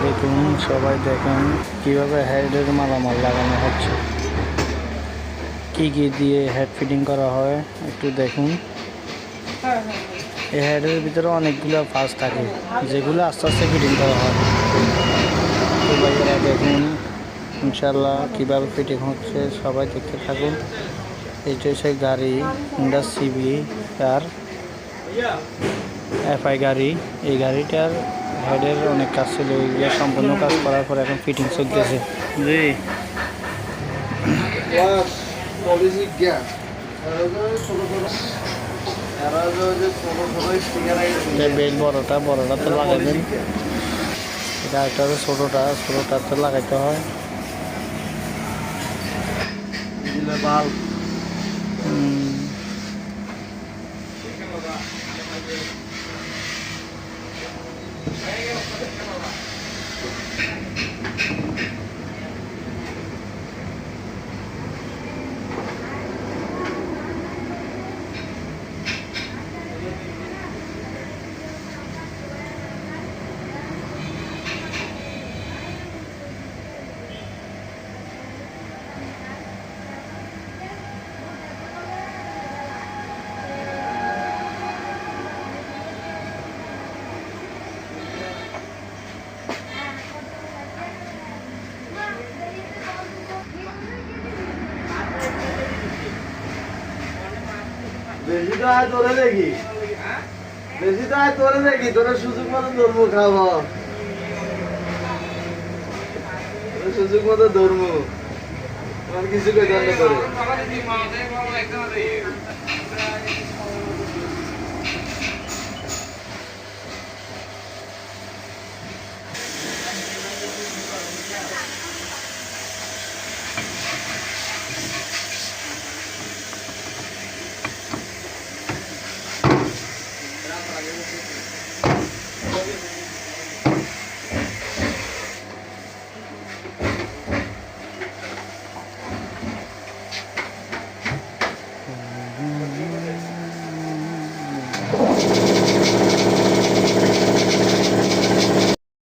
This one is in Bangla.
দেখুন, সবাই দেখেন কিভাবে হেডের মালামাল লাগানো হচ্ছে, কি কি দিয়ে হেড ফিটিং করা হয় একটু দেখুন। এই হেডের ভিতরে অনেকগুলো পার্টস থাকে যেগুলো আস্তে আস্তে ফিটিং করা হয়। তো ভাইয়েরা দেখুন ইনশাল্লাহ কীভাবে ফিটিং হচ্ছে, সবাই দেখতে থাকুন। এইটা হচ্ছে গাড়ি, হোন্ডা সিবি আর এফআই গাড়ি। এই গাড়িটার হেডের অনেক কাজ ছিল, ওইগুলো সম্পূর্ণ কাজ করার পর এখন ফিটিং চলতেছে। জি বেল বড়টা তো লাগাবেন, এটা একটা ছোটোটা তো লাগাইতে হয়। বেশি তো আয় তোরে দেখি, বেশি তো আয় তোরে দেখি, তোরা সুযোগ মতো ধরবো, খাবো সুযোগ মতো ধরবো, তোমার কিছু করে করে